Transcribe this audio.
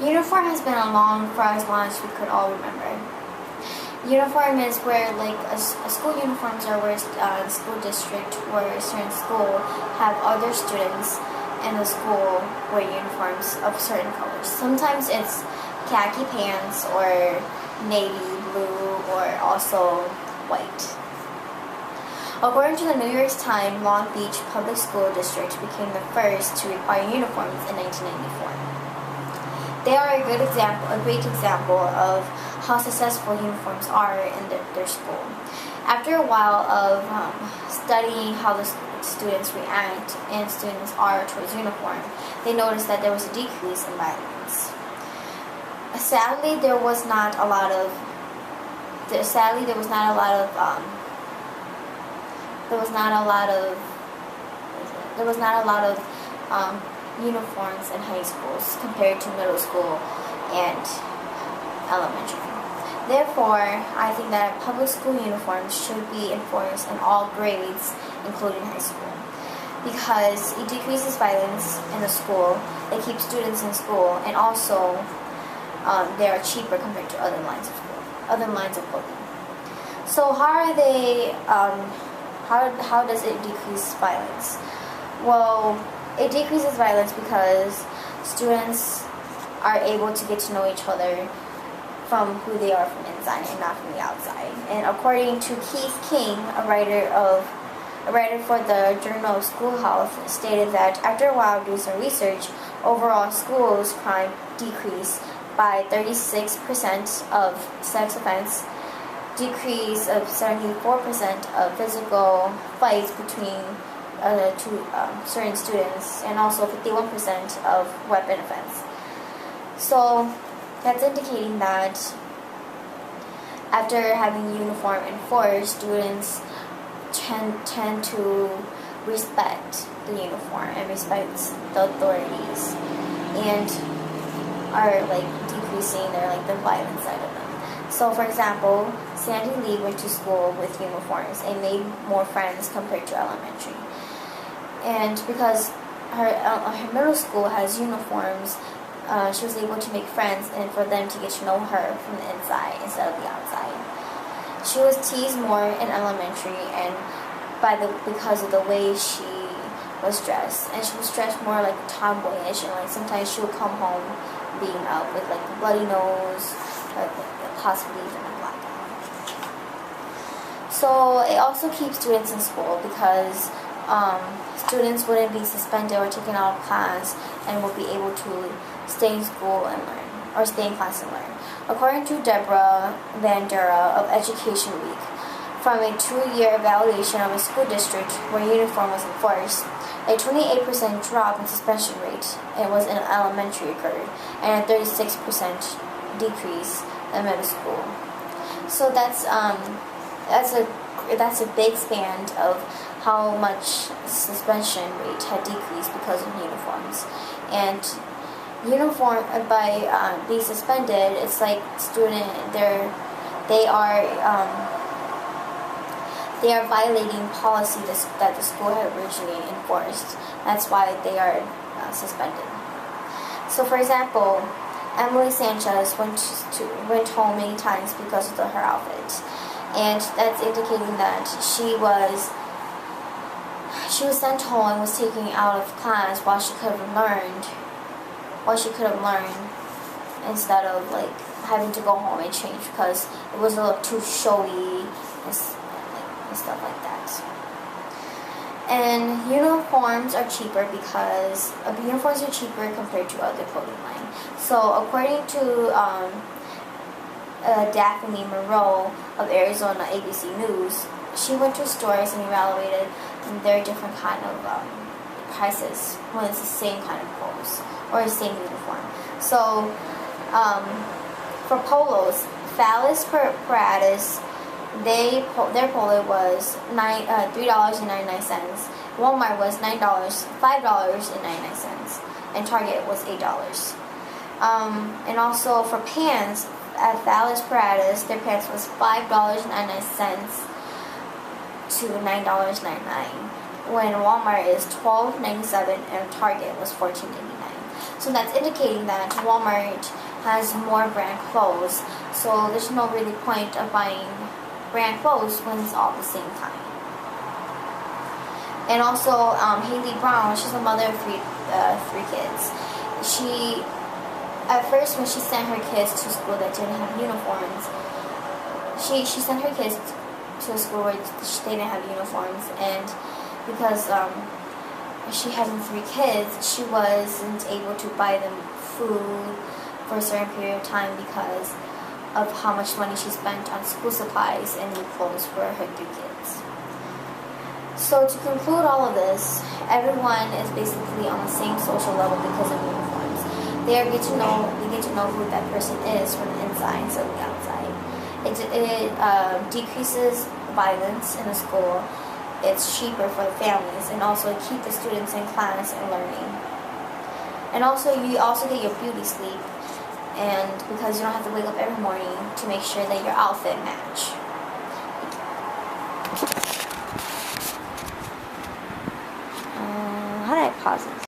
Uniform has been along for as long as we could all remember. Uniform is where, school uniforms are where the school district or a certain school have other students in the school wear uniforms of certain colors. Sometimes it's khaki pants or navy blue or also white. According to the New York Times, Long Beach Public School District became the first to require uniforms in 1994. They are a great example of how successful uniforms are in their school. After a while of studying how the students react and students are towards uniform, they noticed that there was a decrease in violence. Sadly, there was not a lot of uniforms in high schools compared to middle school and elementary. Therefore, I think that public school uniforms should be enforced in all grades, including high school, because it decreases violence in the school, it keeps students in school, and also they are cheaper compared to other lines of clothing. So how does it decrease violence? Well, it decreases violence because students are able to get to know each other from who they are from inside and not from the outside. And according to Keith King, a writer for the Journal of School Health, stated that after a while, doing some research, overall schools crime decreased by 36% of sex offense, decrease of 74% of physical fights between certain students, and also 51% of weapon offense. So that's indicating that after having uniform enforced, students tend to respect the uniform and respect the authorities, and are decreasing the violent side of them. So, for example, Sandy Lee went to school with uniforms and made more friends compared to elementary. And because her middle school has uniforms, she was able to make friends and for them to get to know her from the inside instead of the outside. She was teased more in elementary and because of the way she was dressed, and she was dressed more tomboyish, and sometimes she would come home being up with a bloody nose, or possibly even a black eye. So it also keeps students in school because students wouldn't be suspended or taken out of class and would be able to stay in school and learn, or stay in class and learn. According to Deborah Van Dura of Education Week, from a 2-year evaluation of a school district where uniform was enforced, a 28% drop in suspension rate in elementary occurred, and a 36% decrease in middle school. So that's a big span of how much suspension rate had decreased because of uniforms. And uniform by being suspended, it's like they are violating policy that the school had originally enforced. That's why they are suspended. So, for example, Emily Sanchez went home many times because of her outfit, and that's indicating that she was sent home and was taken out of class while she could have learned instead of having to go home and change because it was a little too showy and stuff like that. And uniforms are cheaper because compared to other clothing line. So according to Daphne Moreau of Arizona ABC News, she went to stores and evaluated their different kind of prices when it's the same kind of clothes or the same uniform. So for polos, Phallus Paratus, their polo was $3.99. Walmart was $5.99, and Target was $8. And also for pants, at Phallus Paratus, their pants was $5.99 to $9.99. When Walmart is $12.97 and Target was $14.99. So that's indicating that Walmart has more brand clothes. So there's no really point of buying brand clothes when it's all at the same time. And also, Haley Brown, she's a mother of three kids. She, at first, when she sent her kids to school that didn't have uniforms, she sent her kids to a school where they didn't have uniforms, and because she had 3 kids, she wasn't able to buy them food for a certain period of time because of how much money she spent on school supplies and new clothes for her 3 kids. So to conclude all of this, everyone is basically on the same social level because of uniforms. They get to know who that person is from the inside instead of the outside. It decreases violence in the school. It's cheaper for the families, and also keep the students in class and learning. And also, you also get your beauty sleep, and because you don't have to wake up every morning to make sure that your outfit match. How did I pause it?